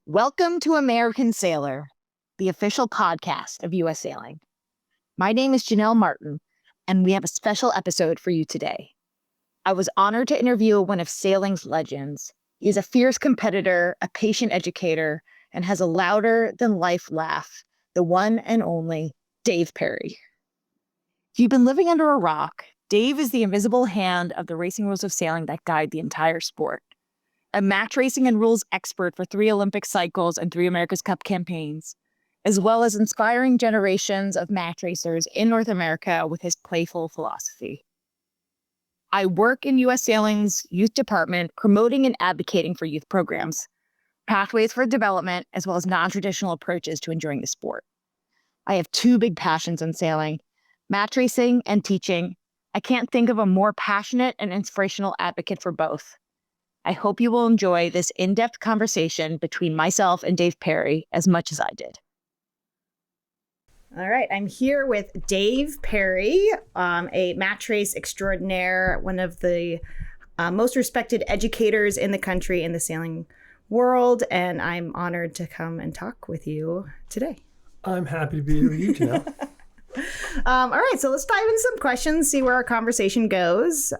Welcome to American Sailor, the official podcast of U.S. Sailing. My name is Janel Martin, and we have a special episode for you today. I was honored to interview one of sailing's legends. He is a fierce competitor, a patient educator, and has a louder-than-life laugh, the one and only Dave Perry. If you've been living under a rock, Dave is the invisible hand of the racing rules of sailing that guide the entire sport. A match racing and rules expert for 3 Olympic cycles and 3 America's Cup campaigns, as well as inspiring generations of match racers in North America with his playful philosophy. I work in U.S. Sailing's youth department, promoting and advocating for youth programs, pathways for development, as well as non-traditional approaches to enjoying the sport. I have 2 big passions in sailing, match racing and teaching. I can't think of a more passionate and inspirational advocate for both. I hope you will enjoy this in-depth conversation between myself and Dave Perry as much as I did. All right, I'm here with Dave Perry, a match race extraordinaire, one of the most respected educators in the country in the sailing world, and I'm honored to come and talk with you today. I'm happy to be here with you, Janelle. All right, so let's dive into some questions, see where our conversation goes.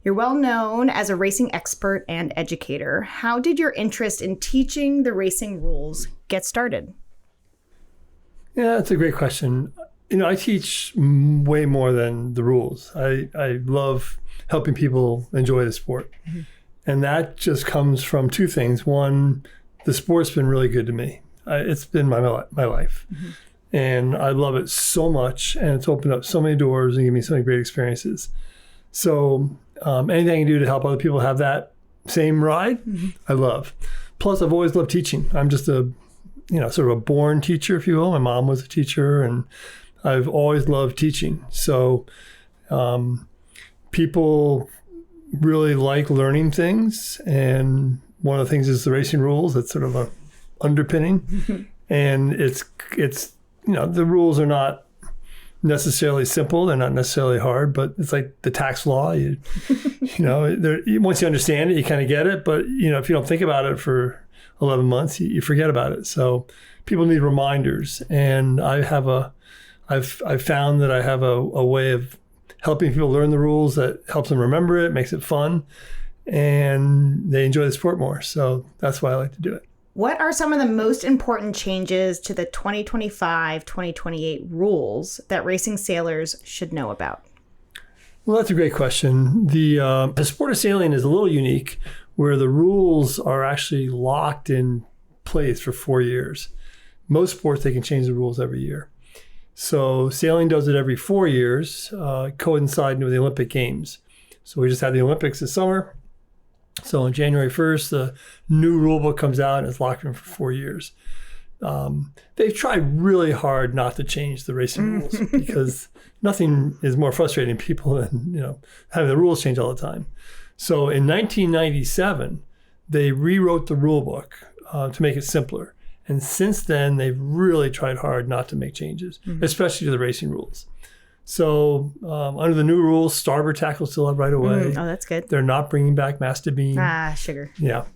You're well known as a racing expert and educator. How did your interest in teaching the racing rules get started? Yeah, that's a great question. I teach way more than the rules. I love helping people enjoy the sport. Mm-hmm. And that just comes from 2 things. One, the sport's been really good to me. It's been my life. Mm-hmm. And I love it so much. And it's opened up so many doors and given me so many great experiences. So anything I can do to help other people have that same ride, mm-hmm. I love. Plus, I've always loved teaching. I'm just sort of a born teacher, if you will. My mom was a teacher, and I've always loved teaching. So people really like learning things. And one of the things is the racing rules. That's sort of a underpinning. Mm-hmm. And it's the rules are not necessarily simple. They're not necessarily hard, but it's like the tax law. Once you understand it, you kind of get it. But, if you don't think about it for 11 months, you forget about it. So people need reminders. And I've found that I have a way of helping people learn the rules that helps them remember it, makes it fun, and they enjoy the sport more. So that's why I like to do it. What are some of the most important changes to the 2025-2028 rules that racing sailors should know about? Well, that's a great question. The sport of sailing is a little unique, where the rules are actually locked in place for 4 years. Most sports, they can change the rules every year. So sailing does it every 4 years, coinciding with the Olympic Games. So we just had the Olympics this summer. So on January 1st, the new rule book comes out and it's locked in for 4 years. They've tried really hard not to change the racing rules because nothing is more frustrating to people than having the rules change all the time. So in 1997, they rewrote the rule book to make it simpler. And since then, they've really tried hard not to make changes, especially to the racing rules. So under the new rules, starboard tackle still have right away. Oh, that's good. They're not bringing back mast to beam. Sugar. Yeah.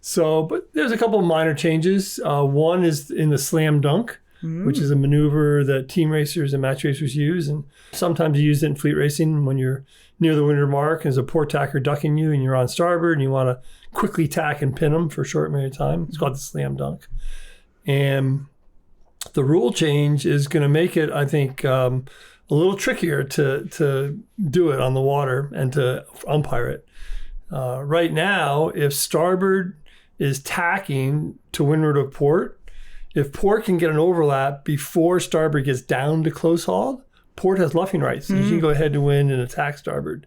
So, but there's a couple of minor changes. One is in the slam dunk, which is a maneuver that team racers and match racers use. And sometimes you use it in fleet racing when you're near the windward mark and there's a port tacker ducking you and you're on starboard and you want to quickly tack and pin them for a short period of time. It's called the slam dunk. And the rule change is going to make it, I think, a little trickier to do it on the water and to umpire it. Right now, if starboard is tacking to windward of port, if port can get an overlap before starboard gets down to close hauled, port has luffing rights. You can go head to wind and attack starboard.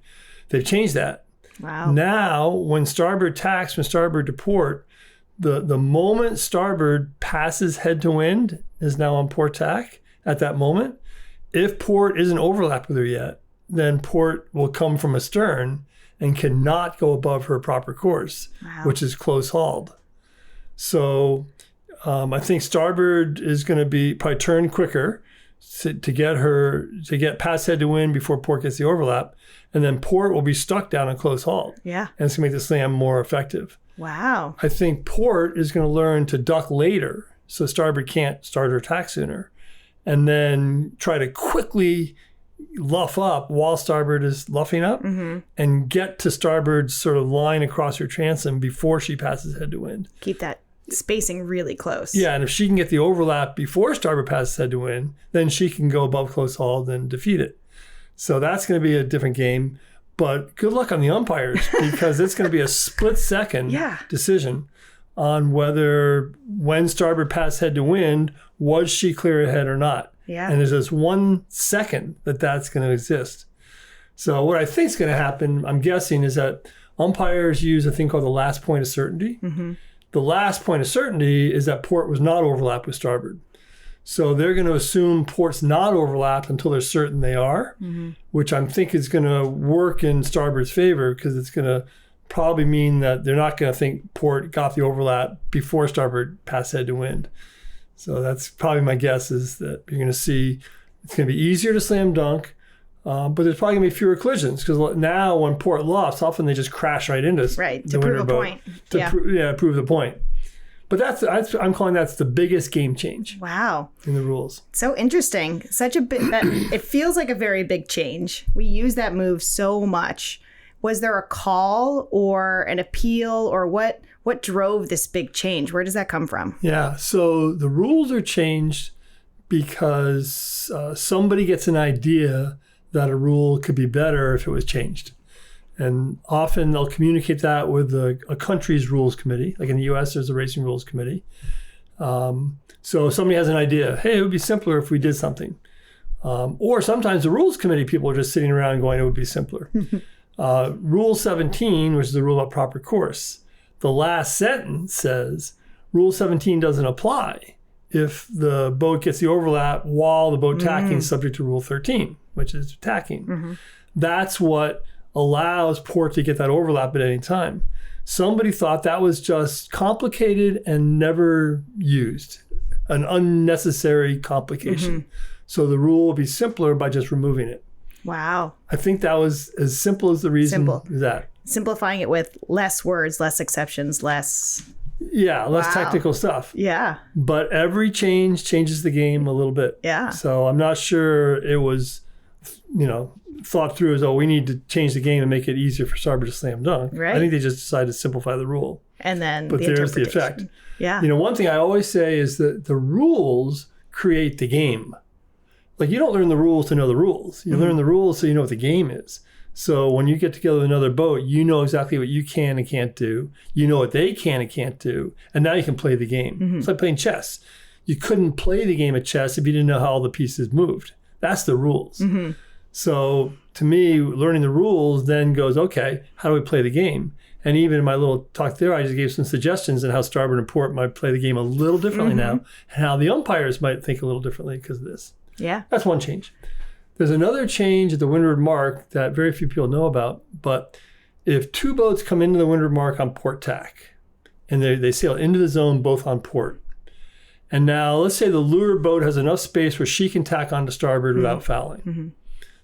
They've changed that. Wow. Now, when starboard tacks from starboard to port, the moment starboard passes head to wind is now on port tack at that moment. If port isn't overlapped with her yet, then port will come from astern and cannot go above her proper course, which is close hauled. So I think starboard is going to be probably turn quicker to get past head to wind before port gets the overlap. And then port will be stuck down in close halt. Yeah. And it's going to make the slam more effective. Wow. I think port is going to learn to duck later so starboard can't start her attack sooner. And then try to quickly luff up while starboard is luffing up and get to starboard's sort of line across her transom before she passes head to wind. Keep that spacing really close. Yeah, and if she can get the overlap before starboard passes head to wind, then she can go above close haul and defeat it. So that's going to be a different game. But good luck on the umpires because it's going to be a split-second decision on whether when starboard passed head to wind, was she clear ahead or not. Yeah. And there's just 1 second that's going to exist. So what I think is going to happen, I'm guessing, is that umpires use a thing called the last point of certainty. The last point of certainty is that port was not overlapped with starboard. So they're going to assume port's not overlapped until they're certain they are, which I think is going to work in starboard's favor because it's going to probably mean that they're not going to think port got the overlap before starboard passed head to wind. So that's probably my guess is that you're going to see it's going to be easier to slam dunk, but there's probably going to be fewer collisions because now when port lofts, often they just crash right into to prove a point. Prove the point. But I'm calling that's the biggest game change. Wow. In the rules. So interesting. Such a bit that it feels like a very big change. We use that move so much. Was there a call or an appeal or what drove this big change? Where does that come from? Yeah. So the rules are changed because somebody gets an idea that a rule could be better if it was changed. And often they'll communicate that with a country's rules committee. Like in the US, there's a racing rules committee. So somebody has an idea, hey, it would be simpler if we did something. Or sometimes the rules committee people are just sitting around going, it would be simpler. Rule 17, which is the rule about proper course, the last sentence says, Rule 17 doesn't apply if the boat gets the overlap while the boat tacking is subject to Rule 13, which is tacking. That's what allows port to get that overlap at any time. Somebody thought that was just complicated and never used, an unnecessary complication. So the rule will be simpler by just removing it. Wow. I think that was as simple as the reason is that. Simplifying it with less words, less exceptions, less... Yeah, less technical stuff. Yeah. But every change changes the game a little bit. Yeah. So I'm not sure it was, thought through as, we need to change the game and make it easier for starboard to slam dunk. Right. I think they just decided to simplify the rule. And then but there's the effect. Yeah. One thing I always say is that the rules create the game. Like you don't learn the rules to know the rules. You learn the rules so you know what the game is. So when you get together with another boat, you know exactly what you can and can't do. You know what they can and can't do. And now you can play the game. It's like playing chess. You couldn't play the game of chess if you didn't know how all the pieces moved. That's the rules. So to me, learning the rules then goes, okay, how do we play the game? And even in my little talk there, I just gave some suggestions on how starboard and port might play the game a little differently now, and how the umpires might think a little differently because of this. Yeah. That's one change. There's another change at the windward mark that very few people know about, but if two boats come into the windward mark on port tack, and they sail into the zone both on port, and now let's say the leeward boat has enough space where she can tack onto starboard without fouling.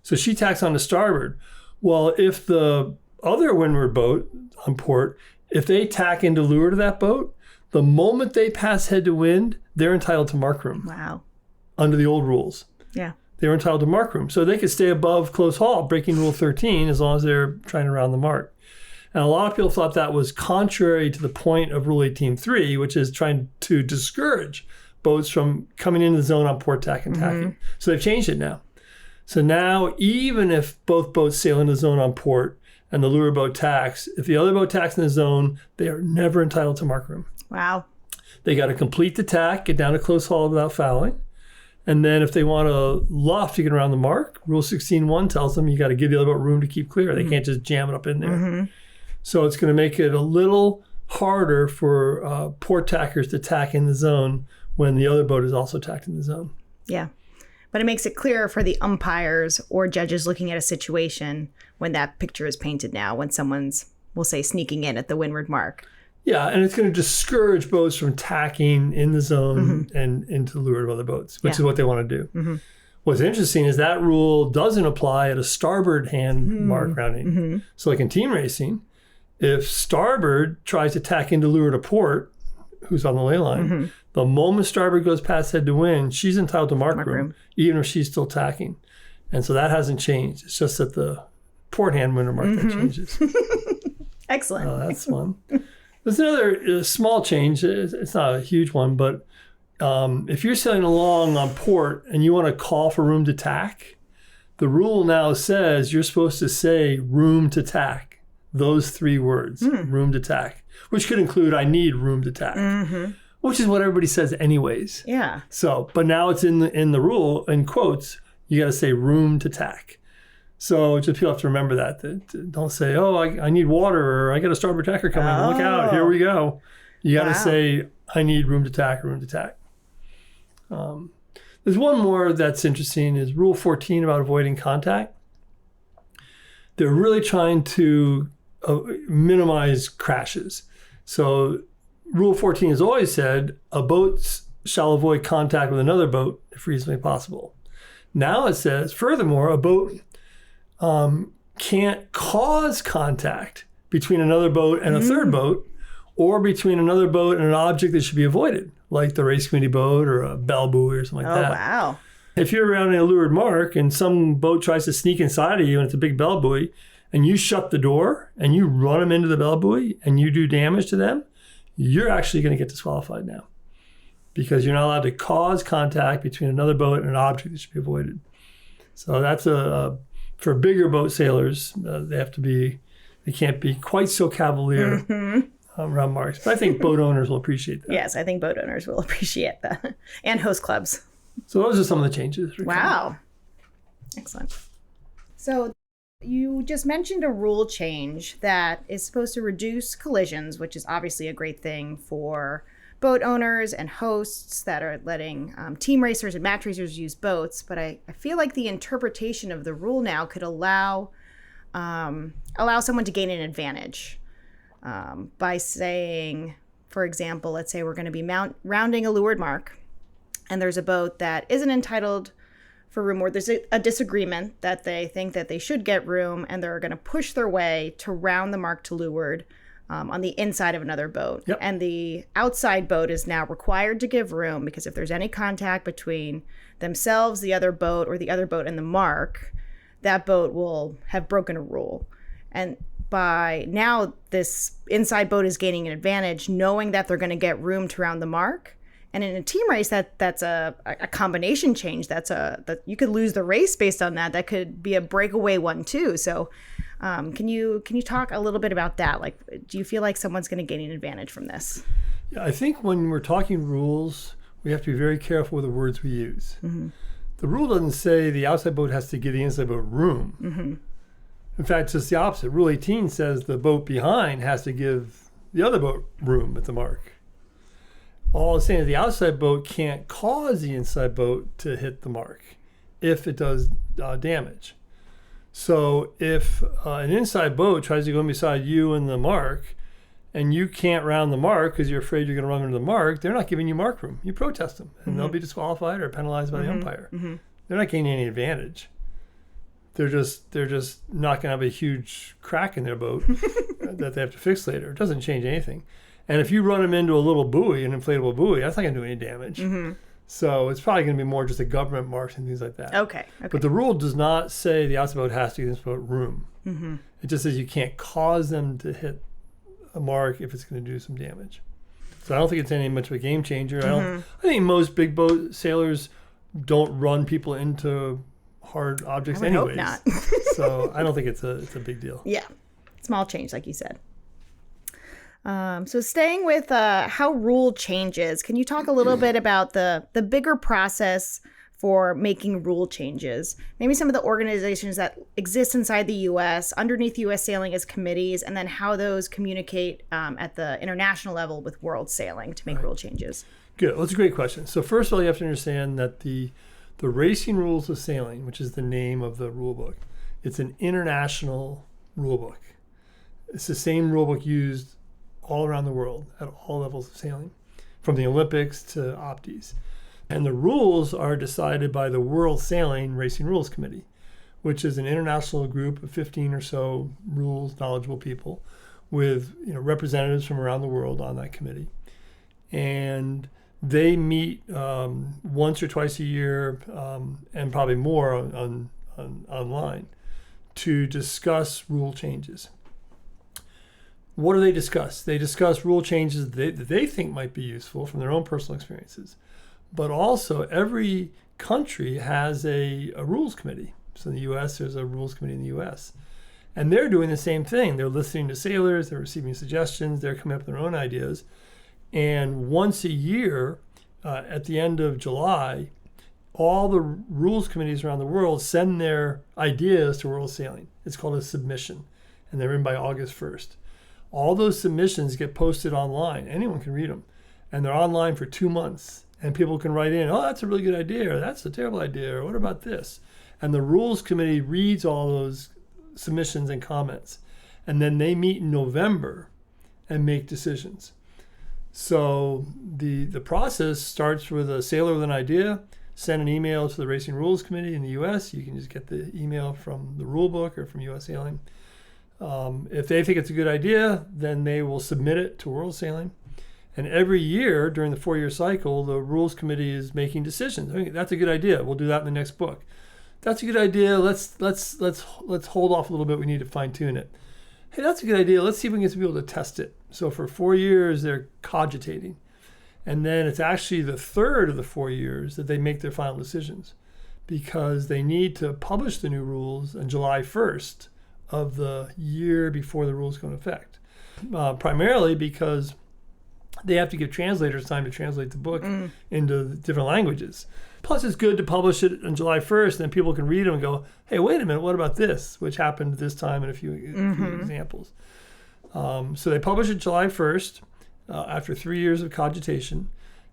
So she tacks onto starboard. Well, if the other windward boat on port, if they tack into leeward of that boat, the moment they pass head to wind, they're entitled to mark room. Wow. Under the old rules. Yeah. They were entitled to mark room. So they could stay above close haul, breaking Rule 13, as long as they're trying to round the mark. And a lot of people thought that was contrary to the point of Rule 18.3, which is trying to discourage boats from coming into the zone on port tack and tacking. So they've changed it now. So now, even if both boats sail into the zone on port and the leeward boat tacks, if the other boat tacks in the zone, they are never entitled to mark room. Wow. They got to complete the tack, get down to close haul without fouling. And then if they want to luff to get around the mark, Rule 16.1 tells them you got to give the other boat room to keep clear. They can't just jam it up in there. So it's going to make it a little harder for port tackers to tack in the zone when the other boat is also tacked in the zone. Yeah. But it makes it clearer for the umpires or judges looking at a situation when that picture is painted now, when someone's, we'll say, sneaking in at the windward mark. Yeah, and it's going to discourage boats from tacking in the zone and into the leeward of other boats, which is what they want to do. What's interesting is that rule doesn't apply at a starboard hand mark rounding. So like in team racing, if starboard tries to tack into lure to port, who's on the ley line, the moment starboard goes past head to wind, she's entitled to mark room, even if she's still tacking. And so that hasn't changed. It's just that the port hand winter mark that changes. Excellent. That's fun. There's another small change. It's not a huge one, but if you're sailing along on port and you want to call for room to tack, the rule now says you're supposed to say room to tack. Those 3 words, room to tack, which could include I need room to tack, which is what everybody says anyways. Yeah. So, but now it's in the rule, in quotes, you got to say room to tack. So just people have to remember that don't say, oh, I need water, or I got a starboard tacker coming. Look out, here we go. You got to say, I need room to tack, room to tack. There's one more that's interesting is Rule 14 about avoiding contact. They're really trying to minimize crashes. So Rule 14 has always said a boat shall avoid contact with another boat if reasonably possible. Now it says, furthermore, a boat can't cause contact between another boat and a third boat, or between another boat and an object that should be avoided, like the race committee boat or a bell buoy or something like that. Oh, wow. If you're around a lured mark and some boat tries to sneak inside of you and it's a big bell buoy, and you shut the door and you run them into the bell buoy and you do damage to them, you're actually going to get disqualified now, because you're not allowed to cause contact between another boat and an object that should be avoided. So that's for bigger boat sailors, they can't be quite so cavalier around marks. But I think boat owners will appreciate that. Yes, I think boat owners will appreciate that. And host clubs. So those are some of the changes. Wow. Excellent. So you just mentioned a rule change that is supposed to reduce collisions, which is obviously a great thing for boat owners and hosts that are letting team racers and match racers use boats. But I feel like the interpretation of the rule now could allow someone to gain an advantage by saying, for example, let's say we're going to be rounding a leeward mark, and there's a boat that isn't entitled for room, or there's a disagreement that they think that they should get room, and they're going to push their way to round the mark to leeward on the inside of another boat. Yep. And the outside boat is now required to give room, because if there's any contact between themselves, the other boat, or the other boat and the mark, that boat will have broken a rule. And by now, this inside boat is gaining an advantage, knowing that they're going to get room to round the mark. And in a team race, that's a combination change. That you could lose the race based on that. That could be a breakaway one too. So, can you talk a little bit about that? Like, do you feel like someone's going to gain an advantage from this? Yeah, I think when we're talking rules, we have to be very careful with the words we use. The rule doesn't say the outside boat has to give the inside boat room. In fact, it's just the opposite. Rule 18 says the boat behind has to give the other boat room at the mark. All it's saying is the outside boat can't cause the inside boat to hit the mark if it does damage. So if an inside boat tries to go in beside you and the mark, and you can't round the mark because you're afraid you're going to run into the mark, they're not giving you mark room. You protest them, and they'll be disqualified or penalized by the umpire. They're not gaining any advantage. They're just not going to have a huge crack in their boat that they have to fix later. It doesn't change anything. And if you run them into a little buoy, an inflatable buoy, that's not going to do any damage. So it's probably going to be more just a government mark and things like that. Okay. But the rule does not say the outside boat has to give this boat room. It just says you can't cause them to hit a mark if it's going to do some damage. So I don't think it's any much of a game changer. I think most big boat sailors don't run people into hard objects I would anyways. hope not. So I don't think it's a big deal. Yeah. Small change, like you said. So staying with how rule changes, can you talk a little bit about the bigger process for making rule changes? Maybe some of the organizations that exist inside the U.S., underneath U.S. Sailing as committees, and then how those communicate at the international level with World Sailing to make rule changes. Good. Well, that's a great question. So first of all, you have to understand that the Racing Rules of Sailing, which is the name of the rule book, it's an international rule book. It's the same rule book used all around the world at all levels of sailing, from the Olympics to Opties. And the rules are decided by the World Sailing Racing Rules Committee, which is an international group of 15 or so rules knowledgeable people with representatives from around the world on that committee. And they meet once or twice a year, and probably more online, to discuss rule changes. What do they discuss? They discuss rule changes that they think might be useful from their own personal experiences. But also, every country has a rules committee. So in the U.S., there's a rules committee in the U.S. And they're doing the same thing. They're listening to sailors, they're receiving suggestions, they're coming up with their own ideas. And once a year, at the end of July, all the rules committees around the world send their ideas to World Sailing. It's called a submission, and they're in by August 1st. All those submissions get posted online. Anyone can read them. And they're online for 2 months. And people can write in, oh, that's a really good idea, or that's a terrible idea, or what about this? And the rules committee reads all those submissions and comments. And then they meet in November and make decisions. So the process starts with a sailor with an idea, send an email to the Racing Rules Committee in the U.S. You can just get the email from the rule book or from U.S. Sailing. If they think it's a good idea, then they will submit it to World Sailing. And every year during the 4-year cycle, the Rules Committee is making decisions. I mean, that's a good idea. We'll do that in the next book. That's a good idea. Let's hold off a little bit. We need to fine tune it. Hey, that's a good idea. Let's see if we can get some people to test it. So for 4 years, they're cogitating. And then it's actually the third of the 4 years that they make their final decisions, because they need to publish the new rules on July 1st of the year before the rules go into effect. Primarily because they have to give translators time to translate the book into different languages. Plus, it's good to publish it on July 1st, and then people can read them and go, hey, wait a minute, what about this? Which happened this time in a few examples. So they publish it July 1st after 3 years of cogitation.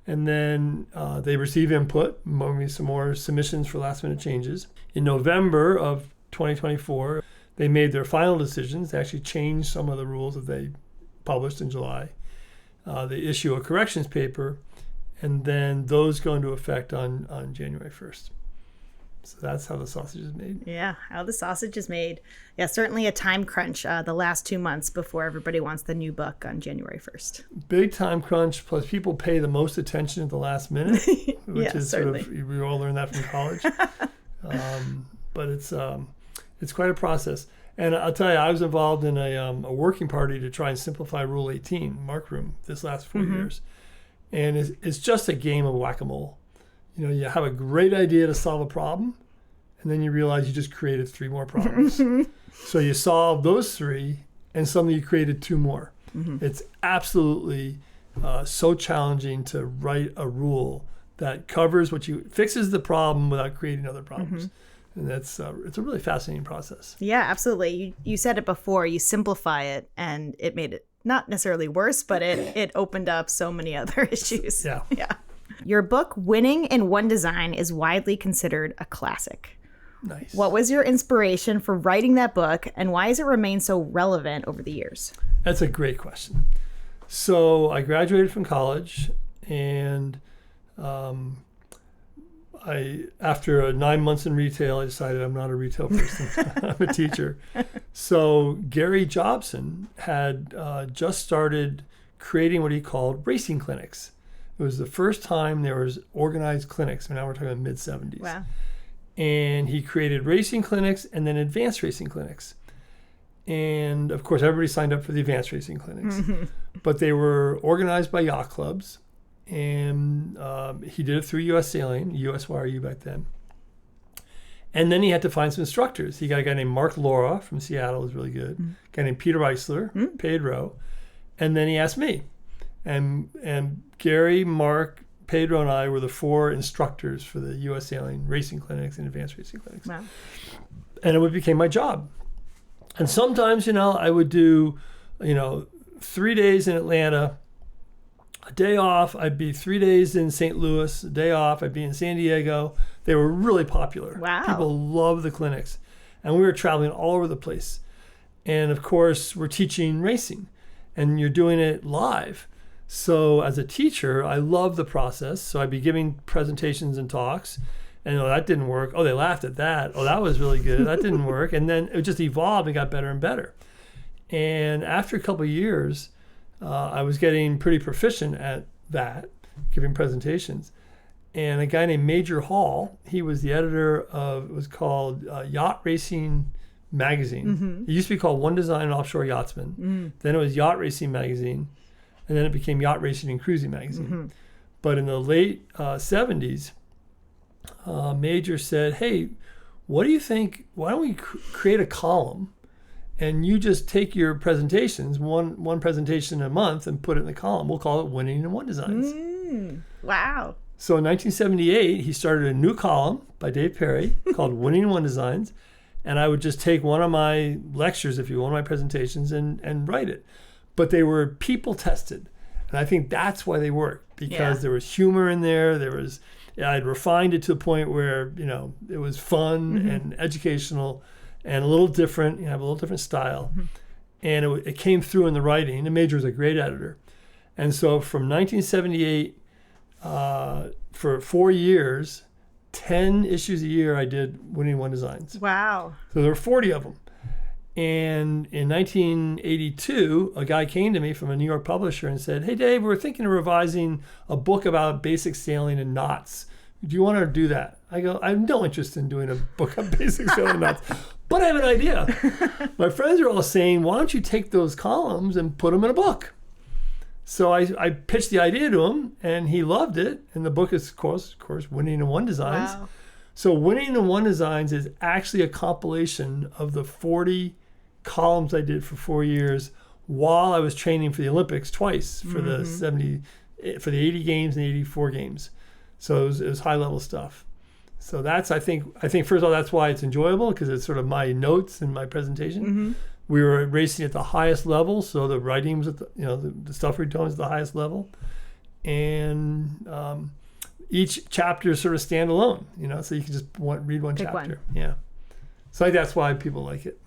And then they receive input, maybe some more submissions for last-minute changes. In November of 2024, they made their final decisions. They actually changed some of the rules that they published in July. They issue a corrections paper, and then those go into effect on January 1st. So that's how the sausage is made. Yeah, how the sausage is made. Yeah, certainly a time crunch the last 2 months before everybody wants the new book on January 1st. Big time crunch, plus people pay the most attention at the last minute, which yeah, is certainly. sort of, we all learned that from college. But it's quite a process. And I'll tell you, I was involved in a working party to try and simplify Rule 18, Mark Room, this last 4 years. And it's just a game of whack-a-mole. You have a great idea to solve a problem, and then you realize you just created 3 more problems. So you solve those 3, and suddenly you created 2 more. It's absolutely so challenging to write a rule that covers fixes the problem without creating other problems. And it's a really fascinating process. Yeah, absolutely. You said it before, you simplify it, and it made it not necessarily worse, but it opened up so many other issues. Yeah. Your book, Winning in One Design, is widely considered a classic. Nice. What was your inspiration for writing that book, and why has it remained so relevant over the years? That's a great question. So I graduated from college, and after 9 months in retail, I decided I'm not a retail person. I'm a teacher. So Gary Jobson had just started creating what he called racing clinics. It was the first time there was organized clinics. Now we're talking about mid-70s. Wow. And he created racing clinics and then advanced racing clinics. And of course, everybody signed up for the advanced racing clinics. But they were organized by yacht clubs. And he did it through U.S. Sailing, USYRU back then. And then he had to find some instructors. He got a guy named Mark Laura from Seattle, was really good. A guy named Peter Eisler, Pedro. And then he asked me. And Gary, Mark, Pedro, and I were the 4 instructors for the U.S. Sailing racing clinics and advanced racing clinics. Wow. And it became my job. And sometimes, I would do, 3 days in Atlanta, a day off. I'd be 3 days in St. Louis, a day off. I'd be in San Diego. They were really popular. Wow. People loved the clinics. And we were traveling all over the place. And of course, we're teaching racing, and you're doing it live. So as a teacher, I love the process. So I'd be giving presentations and talks, and that didn't work. Oh, they laughed at that. Oh, that was really good. That didn't work. And then it just evolved and got better and better. And after a couple of years, I was getting pretty proficient at that, giving presentations. And a guy named Major Hall, he was the editor of, it was called Yacht Racing Magazine. It used to be called One Design and Offshore Yachtsman. Then it was Yacht Racing Magazine. And then it became Yacht Racing and Cruising Magazine. But in the late 70s, Major said, hey, what do you think, why don't we create a column and you just take your presentations, one presentation a month, and put it in the column. We'll call it Winning in One Designs. Wow. So in 1978, he started a new column by Dave Perry called Winning in One Designs. And I would just take one of my lectures, if you will, one of my presentations, and write it. But they were people tested. And I think that's why they worked, because there was humor in there. I'd refined it to the point where, it was fun and educational and a little different, have a little different style. And it came through in the writing. And Major was a great editor. And so from 1978, for 4 years, 10 issues a year, I did Winning One Designs. Wow. So there were 40 of them. And in 1982, a guy came to me from a New York publisher and said, hey, Dave, we're thinking of revising a book about basic sailing and knots. Do you want to do that? I go, I have no interest in doing a book on basic sailing and knots, but I have an idea. My friends are all saying, why don't you take those columns and put them in a book? So I pitched the idea to him, and he loved it. And the book is, of course, Winning in One Designs. Wow. So Winning in One Designs is actually a compilation of the 40 columns I did for 4 years while I was training for the Olympics twice, for the 80 games and the 84 games. So it was high level stuff. So that's, I think first of all, that's why it's enjoyable, because it's sort of my notes and my presentation. We were racing at the highest level, so the writing was at the stuff we were doing was at the highest level, and each chapter is sort of standalone, so you can just read one Pick chapter. one. Yeah, so I think that's why people like it.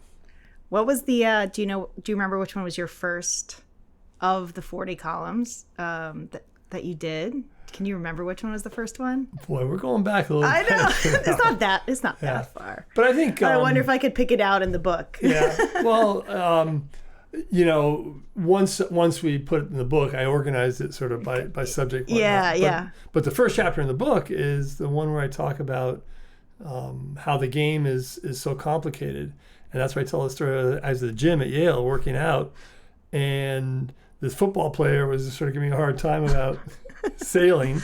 What was the? Do you remember which one was your first of the 40 columns that you did? Can you remember which one was the first one? Boy, we're going back a little bit. I know. It's not that far. But I think I wonder if I could pick it out in the book. Yeah. Well, once we put it in the book, I organized it sort of by subject. Yeah. But the first chapter in the book is the one where I talk about how the game is so complicated, and that's where I tell the story. I was at the gym at Yale working out, and this football player was sort of giving me a hard time about sailing.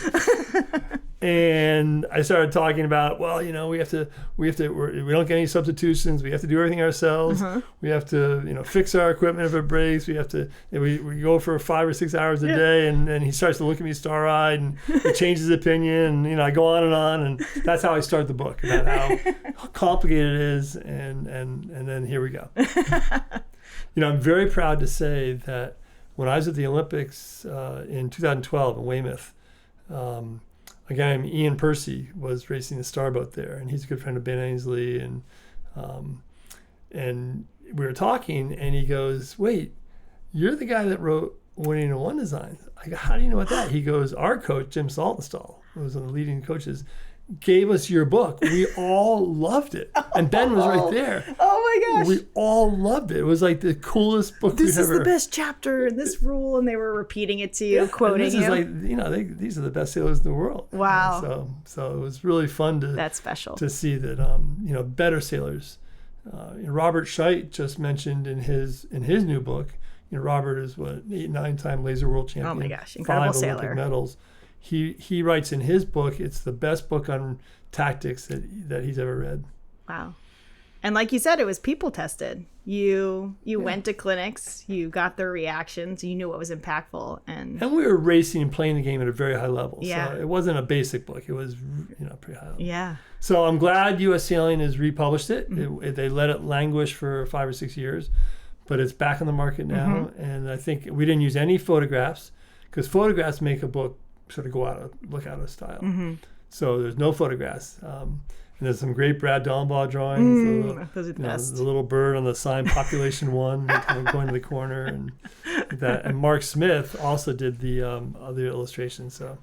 And I started talking about, well, we don't get any substitutions. We have to do everything ourselves. We have to, fix our equipment if it breaks. We have to, we go for 5 or 6 hours a day. And he starts to look at me star-eyed, and he changes his opinion. And, I go on. And that's how I start the book, about how complicated it is. And then here we go. I'm very proud to say that when I was at the Olympics in 2012 in Weymouth, a guy named Ian Percy was racing the starboat there, and he's a good friend of Ben Ainsley, and we were talking, and he goes, "Wait, you're the guy that wrote Winning in One Designs." I go, "How do you know about that?" He goes, "Our coach, Jim Saltonstall, who was one of the leading coaches, gave us your book. We all loved it." And Ben was right there. Oh my gosh. We all loved it. It was like the coolest book we've ever. This is the best chapter in this rule, and they were repeating it to you, quoting this you. Is like, these are the best sailors in the world. Wow. So it was really fun to. That's special. To see that better sailors. Robert Scheidt just mentioned in his new book. Robert is 8-9-time laser world champion. Oh my gosh, incredible 5 sailor. Olympic medals. He writes in his book, it's the best book on tactics that he's ever read. Wow. And like you said, it was people tested. You went to clinics, you got their reactions, you knew what was impactful, and we were racing and playing the game at a very high level. Yeah. So it wasn't a basic book. It was pretty high level. Yeah. So I'm glad U.S. Sailing has republished it. They let it languish for 5 or 6 years, but it's back on the market now. And I think we didn't use any photographs, because photographs make a book sort of look out of style. So there's no photographs. And there's some great Brad Dallenbaugh drawings. Those are the best. The little bird on the sign, Population 1, going to the corner. And that. And Mark Smith also did the other illustrations. So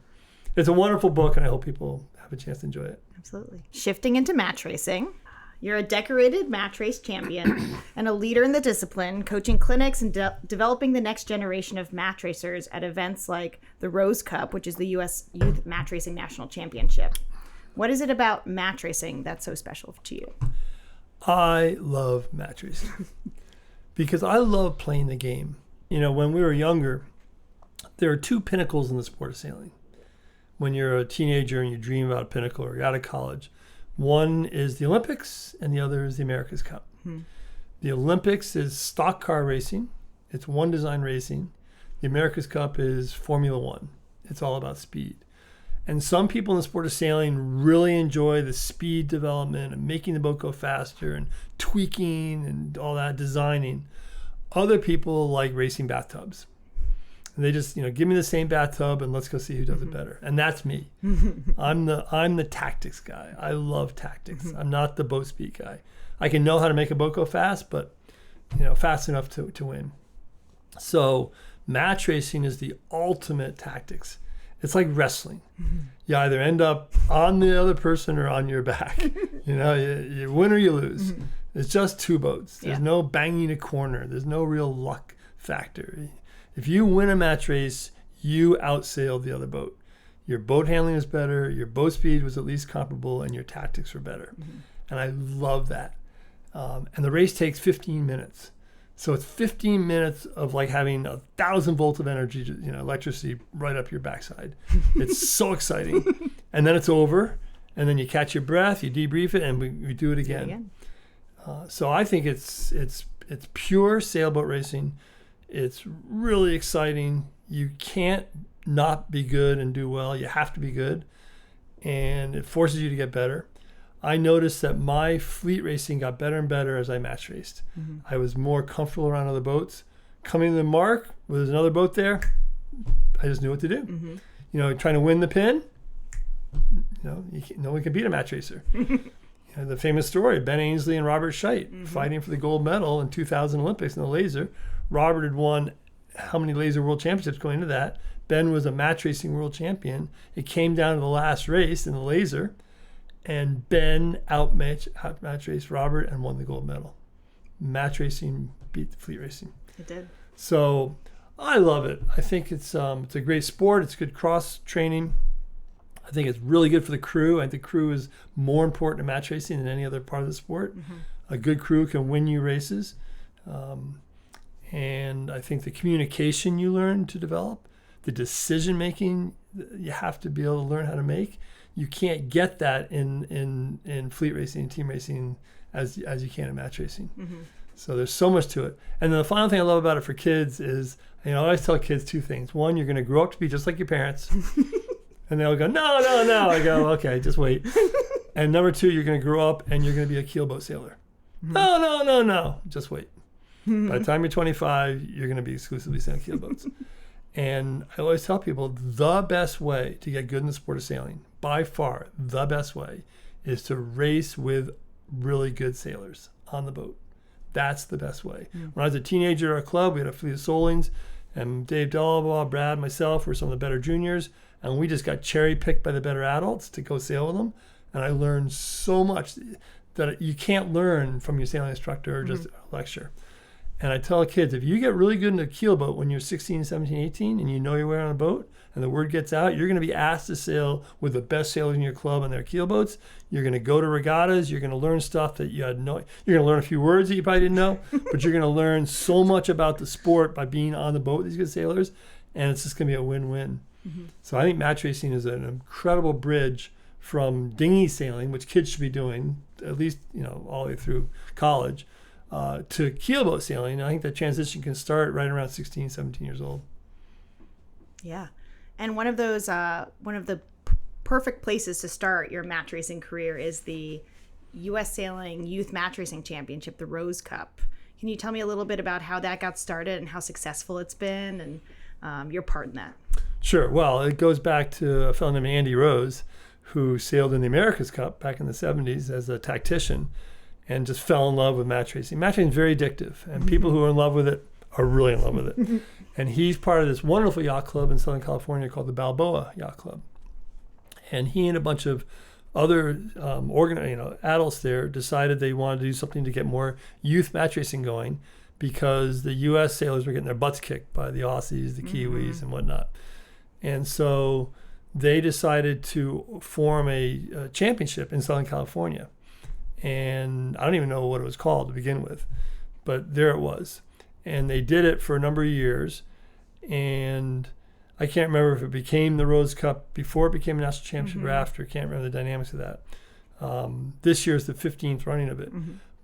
it's a wonderful book, and I hope people have a chance to enjoy it. Absolutely. Shifting into match racing. You're a decorated match race champion and a leader in the discipline, coaching clinics and developing the next generation of match racers at events like the Rose Cup, which is the U.S. Youth Match Racing National Championship. What is it about match racing that's so special to you? I love match racing because I love playing the game. You know, when we were younger, there are two pinnacles in the sport of sailing. When you're a teenager and you dream about a pinnacle or you're out of college, one is the Olympics and the other is the America's Cup. The Olympics is stock car racing. It's one design racing. The America's Cup is Formula One. It's all about speed. And some people in the sport of sailing really enjoy the speed development and making the boat go faster and tweaking and all that, designing. Other people like racing bathtubs. And they just, give me the same bathtub and let's go see who does it better. And that's me. I'm the tactics guy. I love tactics. I'm not the boat speed guy. I can know how to make a boat go fast, but fast enough to win. So match racing is the ultimate tactics. It's like wrestling. You either end up on the other person or on your back. You win or you lose. It's just two boats. There's no banging a corner. There's no real luck factor. If you win a match race, you outsailed the other boat. Your boat handling is better, your boat speed was at least comparable, and your tactics were better. And I love that. And the race takes 15 minutes. So it's 15 minutes of like having 1,000 volts of energy, electricity right up your backside. It's so exciting. And then it's over, and then you catch your breath, you debrief it, and we do it again. So I think it's pure sailboat racing. It's really exciting. You can't not be good and do well. You have to be good. And it forces you to get better. I noticed that my fleet racing got better and better as I match raced. I was more comfortable around other boats. Coming to the mark, where there's another boat there, I just knew what to do. Trying to win the pin, no one can beat a match racer. The famous story, Ben Ainsley and Robert Scheidt fighting for the gold medal in 2000 Olympics in the laser. Robert had won how many laser world championships going into that. Ben was a match racing world champion. It came down to the last race in the laser, and Ben outmatch raced Robert and won the gold medal. Match racing beat the fleet racing. It did. So I love it. I think it's a great sport. It's good cross training. I think it's really good for the crew. I think the crew is more important in match racing than any other part of the sport. A good crew can win you races. And I think the communication you learn to develop, the decision making you have to be able to learn how to make, you can't get that in fleet racing and team racing as you can in match racing. So there's so much to it. And then the final thing I love about it for kids is, I always tell kids two things. One, you're going to grow up to be just like your parents. And they'll go, no. I go, okay, just wait. And number two, you're going to grow up and you're going to be a keelboat sailor. No, just wait. By the time you're 25, you're going to be exclusively sailing keelboats. And I always tell people the best way to get good in the sport of sailing, by far the best way, is to race with really good sailors on the boat. That's the best way. When I was a teenager at our club, we had a fleet of Solings, and Dave Delabaugh, Brad, myself were some of the better juniors, and we just got cherry picked by the better adults to go sail with them. And I learned so much that you can't learn from your sailing instructor or just a lecture. And I tell kids, if you get really good in a keelboat when you're 16, 17, 18, and you know your way on a boat, and the word gets out, you're going to be asked to sail with the best sailors in your club on their keelboats. You're going to go to regattas. You're going to learn stuff that you had no. You're going to learn a few words that you probably didn't know, but you're going to learn so much about the sport by being on the boat with these good sailors, and it's just going to be a win-win. So I think match racing is an incredible bridge from dinghy sailing, which kids should be doing at least all the way through college, to keelboat sailing. I think that transition can start right around 16, 17 years old. Yeah. And one of the perfect places to start your match racing career is the U.S. Sailing Youth Match Racing Championship, the Rose Cup. Can you tell me a little bit about how that got started and how successful it's been and your part in that? Sure. Well, it goes back to a fellow named Andy Rose, who sailed in the America's Cup back in the 70s as a tactician and just fell in love with match racing. Match racing is very addictive, and people who are in love with it are really in love with it. And he's part of this wonderful yacht club in Southern California called the Balboa Yacht Club. And he and a bunch of other adults there decided they wanted to do something to get more youth match racing going, because the U.S. sailors were getting their butts kicked by the Aussies, the Kiwis, and whatnot. And so they decided to form a championship in Southern California. And I don't even know what it was called to begin with, but there it was. And they did it for a number of years. And I can't remember if it became the Rose Cup before it became a national championship or after. Can't remember the dynamics of that. This year is the 15th running of it.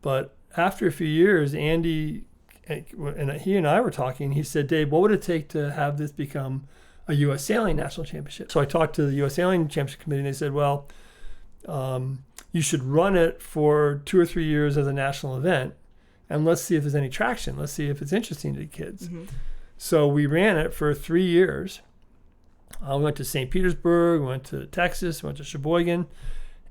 But after a few years, Andy and he and I were talking. He said, Dave, what would it take to have this become a U.S. Sailing National Championship? So I talked to the U.S. Sailing Championship Committee, and they said, well, you should run it for 2 or 3 years as a national event, and let's see if there's any traction. Let's see if it's interesting to the kids. So we ran it for 3 years. We went to St. Petersburg, we went to Texas, we went to Sheboygan,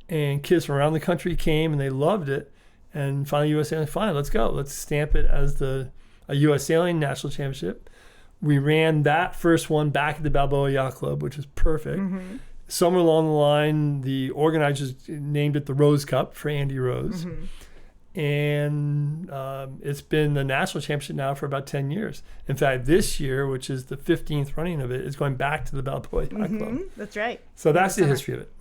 and kids from around the country came, and they loved it. And finally, U.S. Sailing, fine, let's go. Let's stamp it as a U.S. Sailing National Championship. We ran that first one back at the Balboa Yacht Club, which was perfect. Somewhere along the line, the organizers named it the Rose Cup for Andy Rose. And it's been the national championship now for about 10 years. In fact, this year, which is the 15th running of it, is going back to the Balboa Yacht Club. That's right. So that's the history of it.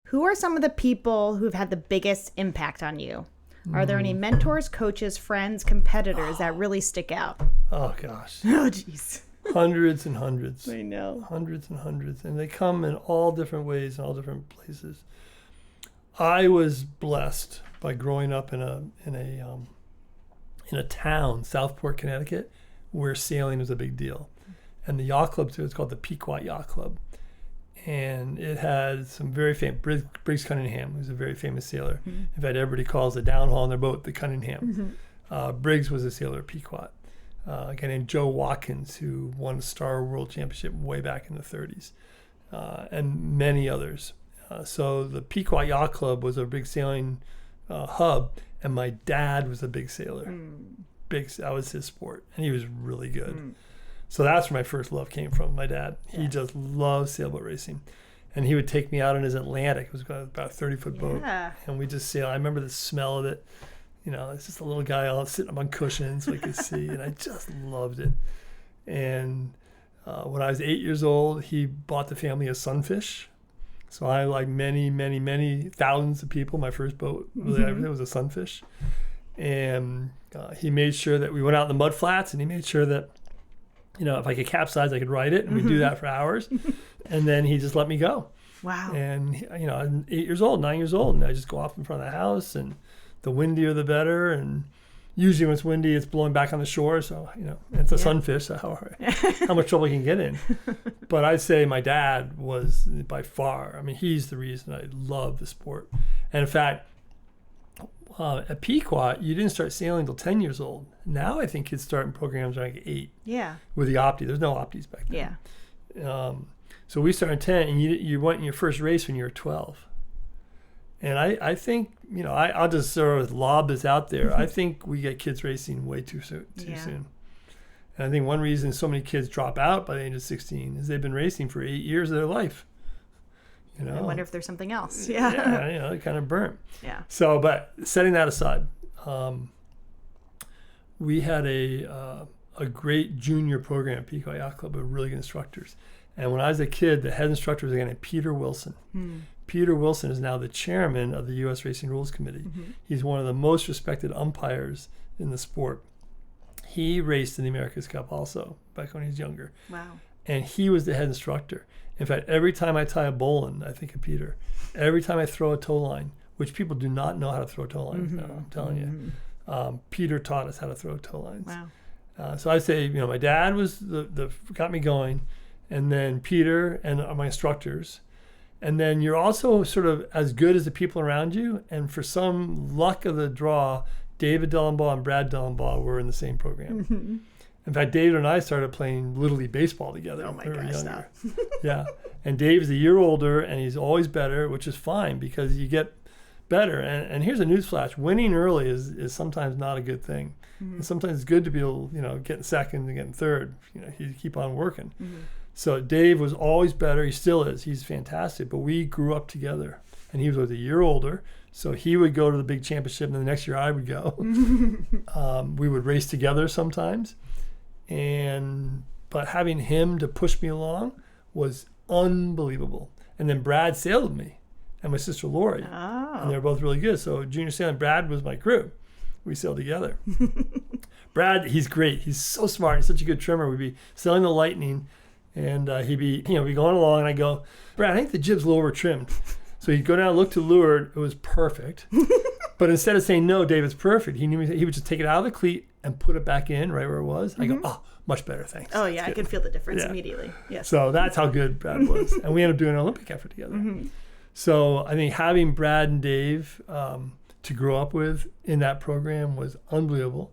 Who are some of the people who've had the biggest impact on you? Are there any mentors, coaches, friends, competitors that really stick out? Oh, gosh. Oh, jeez. Hundreds and hundreds. I know. Hundreds and hundreds. And they come in all different ways, in all different places. I was blessed by growing up in a town, Southport, Connecticut, where sailing was a big deal. And the yacht club, too, it's called the Pequot Yacht Club. And it had some very famous, Briggs Cunningham, who's a very famous sailor. In fact, everybody calls the downhaul on their boat the Cunningham. Briggs was a sailor at Pequot. A guy named Joe Watkins, who won the Star World Championship way back in the 30s, and many others. So the Pequot Yacht Club was a big sailing hub, and my dad was a big sailor. That was his sport, and he was really good. So that's where my first love came from, my dad. He just loved sailboat racing. And he would take me out in his Atlantic. It was about a 30-foot boat. And we just sail. I remember the smell of it. You know, it's just a little guy all sitting up on cushions so I could see. And I just loved it. And when I was 8 years old, he bought the family a sunfish. So I, like many, many, many thousands of people, my first boat it was a sunfish. And he made sure that we went out in the mud flats, and he made sure that, you know, if I could capsize, I could ride it, and we'd do that for hours. And then he just let me go. Wow. And, you know, I'm 8 years old, 9 years old, and I just go off in front of the house, and the windier the better. And usually when it's windy, it's blowing back on the shore. So, you know, it's a sunfish, so how much trouble you can get in. But I'd say my dad was by far, I mean, he's the reason I love the sport. And in fact, at Pequot, you didn't start sailing until 10 years old. Now I think kids start in programs like 8. Yeah. With the Opti. There's no Optis back then. Yeah. So we started at 10, and you went in your first race when you were 12. And I think, you know, I'll just sort of lob this out there. I think we get kids racing way too soon. And I think one reason so many kids drop out by the age of 16 is they've been racing for 8 years of their life. You know, I wonder if there's something else. Yeah, you know, it kind of burnt. Yeah. So, but setting that aside, we had a great junior program at Pequot Yacht Club with really good instructors. And when I was a kid, the head instructor was a guy named Peter Wilson. Peter Wilson is now the chairman of the U.S. Racing Rules Committee. He's one of the most respected umpires in the sport. He raced in the America's Cup also back when he was younger. Wow. And he was the head instructor. In fact, every time I tie a bowline, I think of Peter. Every time I throw a tow line, which people do not know how to throw tow lines now, I'm telling you. Peter taught us how to throw tow lines. Wow. So I say, you know, my dad was the got me going, and then Peter and my instructors. And then you're also sort of as good as the people around you. And for some luck of the draw, David Dellenbaugh and Brad Dellenbaugh were in the same program. In fact, David and I started playing Little League baseball together Oh my when we were gosh, younger. Yeah. And Dave's a year older, and he's always better, which is fine because you get better. And here's a newsflash: winning early is sometimes not a good thing. And sometimes it's good to be able, getting second and getting third. You keep on working. So Dave was always better. He still is. He's fantastic. But we grew up together, and he was a year older. So he would go to the big championship, and the next year I would go. We would race together sometimes, but having him to push me along was unbelievable. And then Brad sailed with me, and my sister Lori, and they were both really good. So junior sailing, Brad was my crew. We sailed together. Brad, he's great. He's so smart. He's such a good trimmer. We'd be sailing the Lightning, and he'd be, be going along, and I go, Brad, I think the jib's a little over trimmed. So he'd go down, look to leeward. It was perfect. But instead of saying, no, Dave, it's perfect, he would just take it out of the cleat and put it back in right where it was. I go, oh, much better, thanks. Oh, yeah, I could feel the difference immediately. Yes. So that's how good Brad was. And we ended up doing an Olympic effort together. So I think having Brad and Dave to grow up with in that program was unbelievable.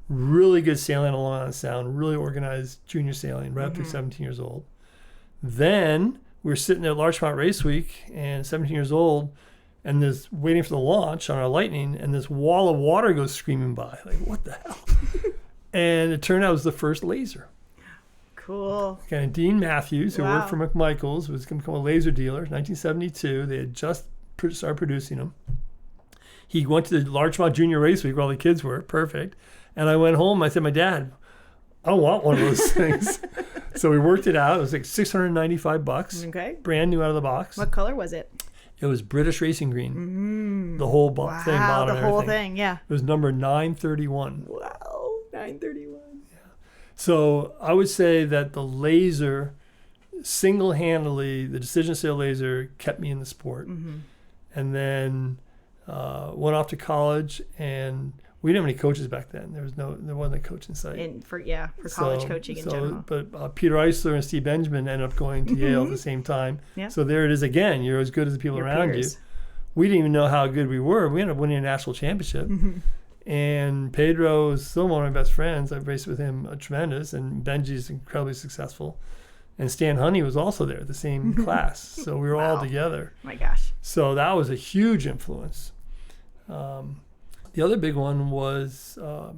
Really good sailing along on the Sound, really organized junior sailing right up through 17 years old. Then we were sitting at Larchmont Race Week, and 17 years old, and this waiting for the launch on our Lightning, and this wall of water goes screaming by. Like, what the hell? And it turned out it was the first laser. Cool. Okay, and Dean Matthews, who worked for McMichaels, was going to become a laser dealer. 1972, they had just started producing them. He went to the Larchmont Junior Race Week where all the kids were. Perfect. And I went home. I said, my dad, I don't want one of those things. So we worked it out. It was like $695. Okay. Brand new out of the box. What color was it? It was British Racing Green. The whole thing, bottom, the whole thing, yeah. It was number 931. Wow, 931. Yeah. So I would say that the laser, single-handedly, the decision sail laser kept me in the sport. And then went off to college, and we didn't have any coaches back then. There wasn't a coaching site. For college coaching in general. But Peter Eisler and Steve Benjamin ended up going to Yale at the same time. Yeah. So there it is again. You're as good as the people around peers. you. We didn't even know how good we were. We ended up winning a national championship. And Pedro is still one of my best friends. I've raced with him tremendous, and Benji's incredibly successful. And Stan Honey was also there, the same class. So we were all together. My gosh. So that was a huge influence. The other big one was a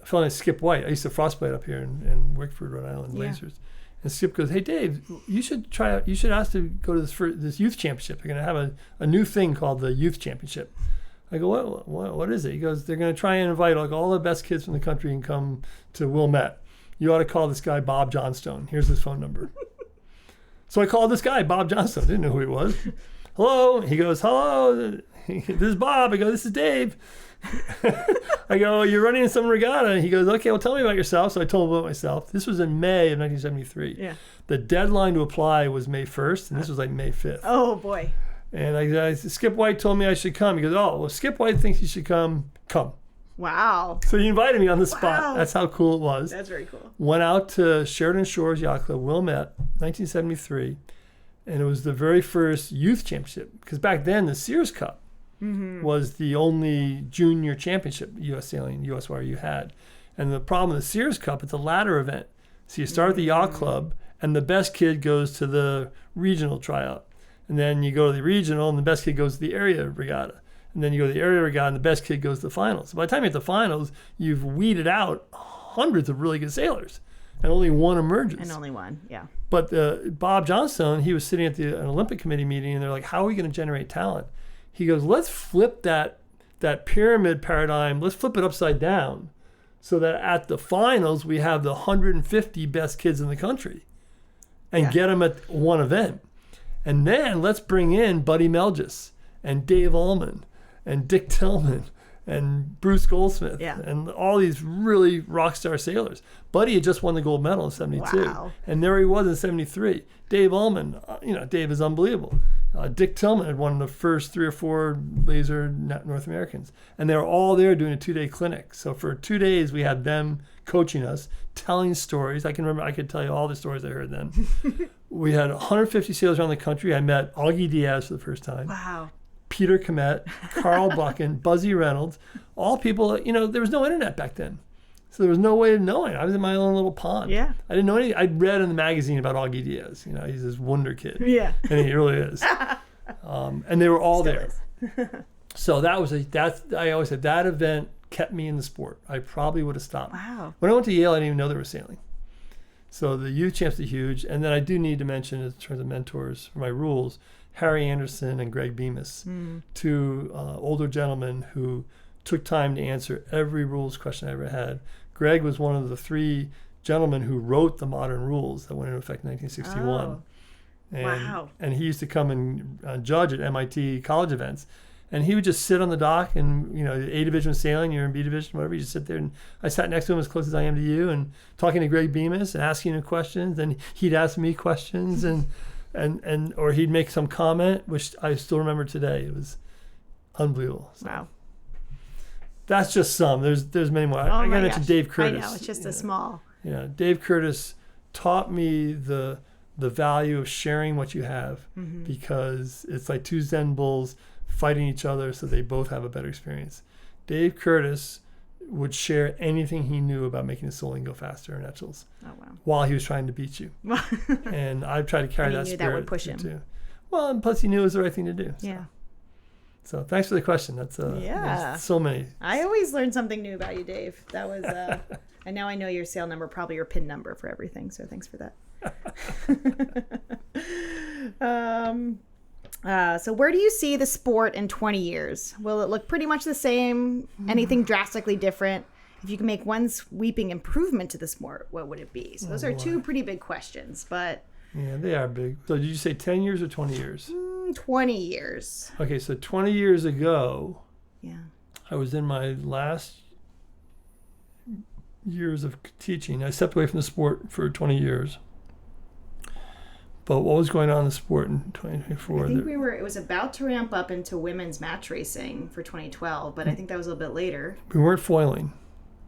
fellow named Skip White. I used to frostbite up here in Wickford, Rhode Island, lasers. And Skip goes, hey, Dave, you should try out, you should ask to go to this youth championship. They're going to have a new thing called the youth championship. I go, what is it? He goes, they're going to try and invite all the best kids from the country and come to Wilmette. You ought to call this guy Bob Johnstone. Here's his phone number. So I called this guy, Bob Johnstone. Didn't know who he was. Hello. He goes, hello. This is Bob. I go, this is Dave. I go, you're running in some regatta. He goes, okay, well, tell me about yourself. So I told him about myself. This was in May of 1973. Yeah. The deadline to apply was May 1st, and this was like May 5th. Oh, boy. And I Skip White told me I should come. He goes, oh, well, Skip White thinks you should come. Wow. So he invited me on the spot. That's how cool it was. That's very cool. Went out to Sheridan Shores Yacht Club, Wilmette, 1973. And it was the very first youth championship. Because back then, the Sears Cup was the only junior championship U.S. Sailing, USYR you had. And the problem with the Sears Cup, it's a ladder event. So you start at the yacht club, and the best kid goes to the regional tryout. And then you go to the regional, and the best kid goes to the area regatta. And then you go to the area regatta, and the best kid goes to the finals. So by the time you're at the finals, you've weeded out hundreds of really good sailors, and only one emerges. And only one, yeah. But Bob Johnstone, he was sitting at an Olympic Committee meeting, and they're like, how are we going to generate talent? He goes, let's flip that pyramid paradigm, let's flip it upside down so that at the finals, we have the 150 best kids in the country and get them at one event. And then let's bring in Buddy Melgis and Dave Ullman and Dick Tillman and Bruce Goldsmith and all these really rock star sailors. Buddy had just won the gold medal in 72. Wow. And there he was in 73. Dave Ullman, Dave is unbelievable. Dick Tillman had won the first 3 or 4 laser North Americans. And they were all there doing a 2-day clinic. So for 2 days, we had them coaching us, telling stories. I could tell you all the stories I heard then. We had 150 sailors around the country. I met Augie Diaz for the first time. Wow. Peter Komet, Carl Buchan, Buzzy Reynolds, all people, there was no internet back then. So there was no way of knowing. I was in my own little pond. Yeah. I didn't know anything. I'd read in the magazine about Augie Diaz. He's this wonder kid. Yeah. And he really is. And they were all there. So I always said that event kept me in the sport. I probably would have stopped. Wow. When I went to Yale, I didn't even know there was sailing. So the youth champs are huge. And then I do need to mention, in terms of mentors for my rules, Harry Anderson and Greg Bemis, two older gentlemen who took time to answer every rules question I ever had. Greg was one of the 3 gentlemen who wrote the modern rules that went into effect in 1961. Oh. And, Wow. and he used to come and judge at MIT college events. And he would just sit on the dock and, A division was sailing, you're in B division, whatever, you just sit there. And I sat next to him as close as I am to you and talking to Greg Bemis and asking him questions. And he'd ask me questions or he'd make some comment, which I still remember today. It was unbelievable. So Wow. that's just some. There's many more. I got to mention Dave Curtis. I know, it's just a small. Yeah, Dave Curtis taught me the value of sharing what you have, because it's like 2 Zen bulls fighting each other so they both have a better experience. Dave Curtis would share anything he knew about making the sailing go faster in Etchells while he was trying to beat you. And I've tried to carry that spirit. That would push him. Too. Well, and plus he knew it was the right thing to do. So. Yeah. So thanks for the question. That's there's so many. I always learn something new about you, Dave. That was and now I know your sale number, probably your PIN number for everything. So thanks for that. So where do you see the sport in 20 years? Will it look pretty much the same? Anything drastically different? If you can make one sweeping improvement to the sport, what would it be? So those are 2 pretty big questions, but yeah, they are big. So did you say 10 years or 20 years? 20 years. Okay, so 20 years ago, Yeah. I was in my last years of teaching. I stepped away from the sport for 20 years. But what was going on in the sport in 2024? I think it was about to ramp up into women's match racing for 2012, but I think that was a little bit later. We weren't foiling.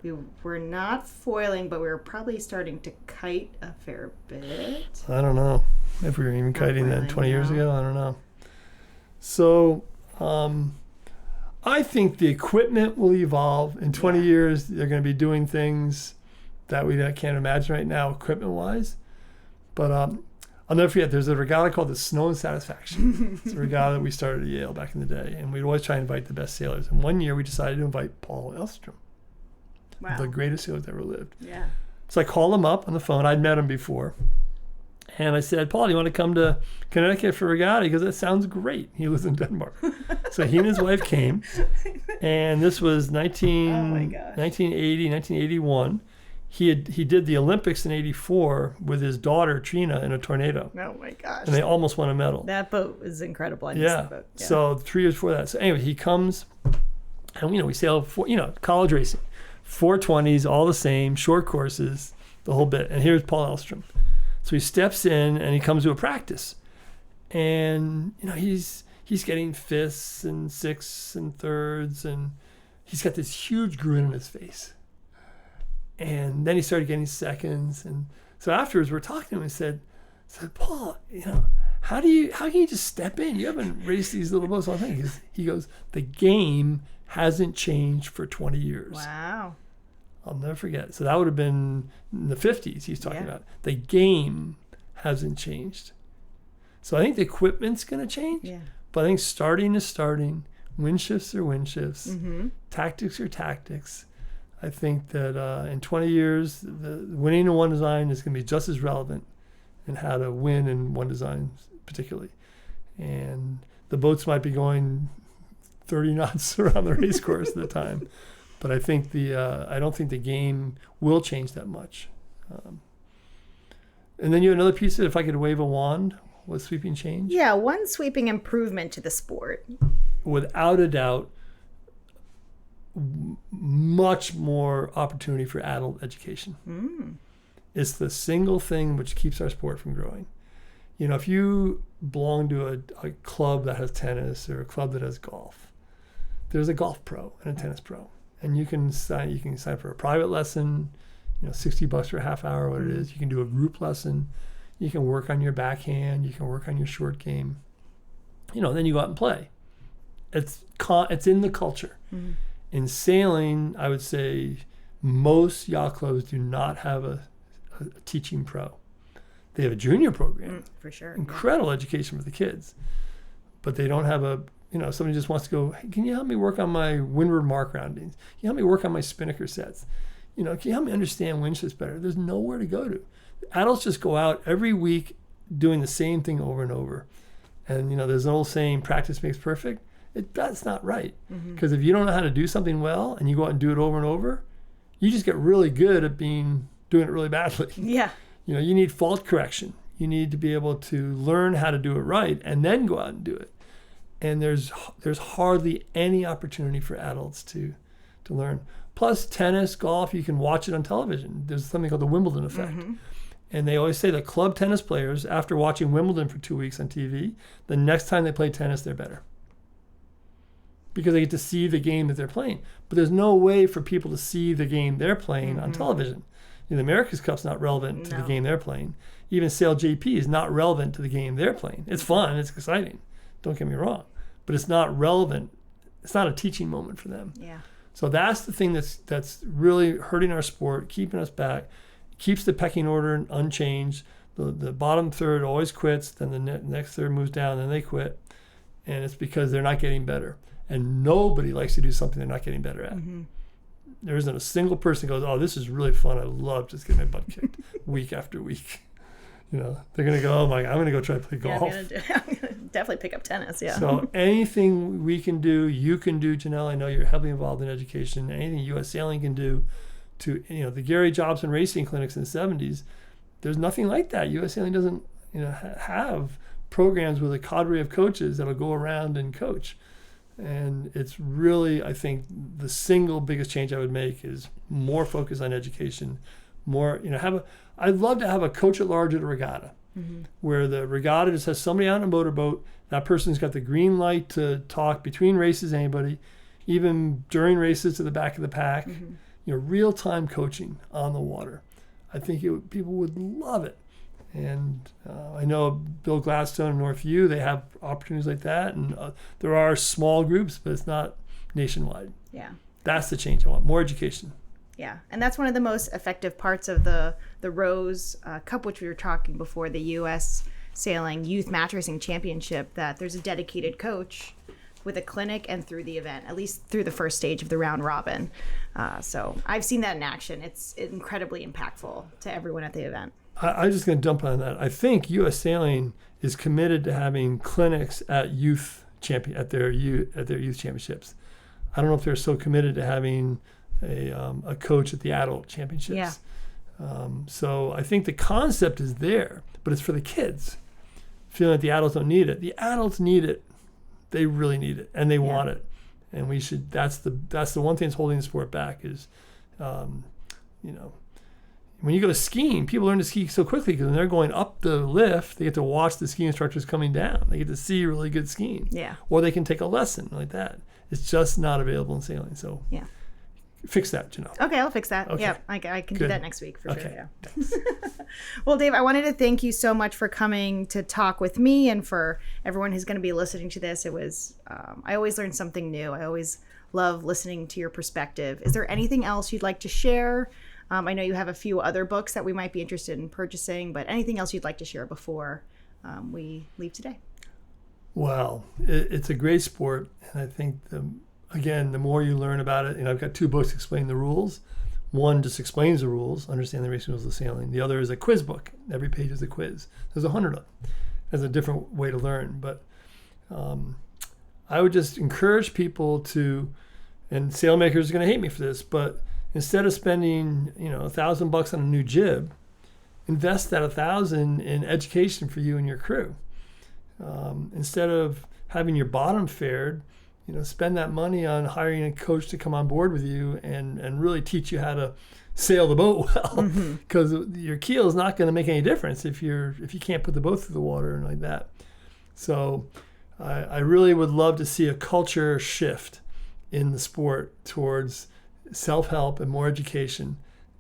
We were not foiling, but we were probably starting to kite a fair bit. I don't know if we were even kiting then 20 years ago. I don't know. So I think the equipment will evolve. In 20 years, they're going to be doing things that we can't imagine right now equipment-wise. But I'll never forget, there's a regatta called the Snow and Satisfaction. It's a regatta that we started at Yale back in the day. And we'd always try and invite the best sailors. And one year we decided to invite Paul Elstrom. Wow. The greatest sailor that ever lived. Yeah. So I called him up on the phone. I'd met him before. And I said, Paul, do you want to come to Connecticut for regatta? He goes, that sounds great. He lives in Denmark. So he and his wife came. And this was 1980, 1981. He did the Olympics in 84 with his daughter, Trina, in a tornado. Oh, my gosh. And they almost won a medal. That boat is incredible. I missed that boat. Yeah. So 3 years before that. So anyway, he comes, and, we sail, college racing. 420s, all the same, short courses, the whole bit. And here's Paul Elstrom. So he steps in, and he comes to a practice. And, he's getting fifths and sixths and thirds, and he's got this huge grin on his face. And then he started getting seconds. And so afterwards, we're talking to him and said, Paul, how can you just step in? You haven't raced these little boats all the time. He goes, the game hasn't changed for 20 years. Wow. I'll never forget. So that would have been in the 50s he's talking about. The game hasn't changed. So I think the equipment's going to change. Yeah. But I think starting is starting. Wind shifts are wind shifts. Mm-hmm. Tactics are tactics. I think that in 20 years, the winning in one design is going to be just as relevant in how to win in one design particularly. And the boats might be going 30 knots around the race course at the time. But I think I don't think the game will change that much. And then you have another piece that if I could wave a wand, was sweeping change? Yeah, one sweeping improvement to the sport. Without a doubt, much more opportunity for adult education. It's the single thing which keeps our sport from growing. If you belong to a club that has tennis or a club that has golf, there's a golf pro and a tennis pro. And you can sign for a private lesson, $60 for a half hour, what it is. You can do a group lesson. You can work on your backhand. You can work on your short game. Then you go out and play. It's in the culture. Mm-hmm. In sailing, I would say most yacht clubs do not have a teaching pro. They have a junior program. For sure. Incredible education for the kids. But they don't have a somebody just wants to go, hey, can you help me work on my windward mark roundings? Can you help me work on my spinnaker sets? Can you help me understand wind shifts better? There's nowhere to go to. Adults just go out every week doing the same thing over and over. And, there's an old saying, practice makes perfect. That's not right. Because if you don't know how to do something well and you go out and do it over and over, you just get really good at doing it really badly. Yeah. You need fault correction. You need to be able to learn how to do it right and then go out and do it. And there's hardly any opportunity for adults to learn. Plus tennis, golf, you can watch it on television. There's something called the Wimbledon effect. And they always say that club tennis players, after watching Wimbledon for 2 weeks on TV, the next time they play tennis, they're better. Because they get to see the game that they're playing. But there's no way for people to see the game they're playing on television. The America's Cup's not relevant to the game they're playing. Even Sail JP is not relevant to the game they're playing. It's fun, it's exciting. Don't get me wrong. But it's not relevant. It's not a teaching moment for them. Yeah. So that's the thing that's really hurting our sport, keeping us back, keeps the pecking order unchanged. The bottom third always quits, then the next third moves down, then they quit. And it's because they're not getting better. And nobody likes to do something they're not getting better at. There isn't a single person who goes, oh, this is really fun. I love just getting my butt kicked week after week. They're going to go, oh my God, I'm going to go try to play golf. I'm gonna definitely pick up tennis, yeah. So anything we can do, you can do, Janelle. I know you're heavily involved in education. Anything U.S. Sailing can do to, the Gary Jobson racing clinics in the 70s, there's nothing like that. U.S. Sailing doesn't, have programs with a cadre of coaches that'll go around and coach. And it's really, I think, the single biggest change I would make is more focus on education, more, I'd love to have a coach at large at a regatta, where the regatta just has somebody out on a motorboat. That person's got the green light to talk between races, anybody, even during races to the back of the pack, real-time coaching on the water. I think people would love it. And I know Bill Gladstone and Northview, they have opportunities like that. And there are small groups, but it's not nationwide. Yeah. That's the change I want, more education. Yeah, and that's one of the most effective parts of the Rose Cup, which we were talking before, the U.S. Sailing Youth Match Racing Championship, that there's a dedicated coach with a clinic and through the event, at least through the first stage of the round robin. So I've seen that in action. It's incredibly impactful to everyone at the event. I'm just going to dump on that. I think U.S. Sailing is committed to having clinics at at their youth championships. I don't know if they're so committed to having a coach at the adult championships. Yeah. So I think the concept is there, but it's for the kids, feeling that the adults don't need it. The adults need it. They really need it, and they want it. And we should. That's the one thing that's holding the sport back is, when you go skiing, people learn to ski so quickly because when they're going up the lift, they get to watch the ski instructors coming down. They get to see really good skiing. Yeah. Or Or they can take a lesson like that. It's just not available in sailing. So fix that, Janelle. Okay, I'll fix that. Okay. Yeah, I can do that next week for sure. Yeah. Thanks. Well, Dave, I wanted to thank you so much for coming to talk with me and for everyone who's going to be listening to this. It was, I always learn something new. I always love listening to your perspective. Is there anything else you'd like to share? I know you have a few other books that we might be interested in purchasing, but anything else you'd like to share before we leave today? Well, it's a great sport, and I think the more you learn about it, I've got 2 books explaining the rules. One just explains the rules, understand the racing rules of sailing. The other is a quiz book. Every page is a quiz. There's 100 of them. There's a different way to learn, but I would just encourage people to, and sailmakers are going to hate me for this, but instead of spending $1,000 on a new jib, invest that $1,000 in education for you and your crew. Instead of having your bottom fared, spend that money on hiring a coach to come on board with you and really teach you how to sail the boat well. Because your keel is not going to make any difference if you can't put the boat through the water and like that. So I really would love to see a culture shift in the sport towards self-help and more education,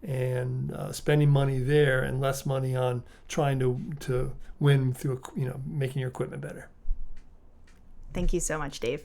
and spending money there and less money on trying to win through making your equipment better. Thank you so much, Dave.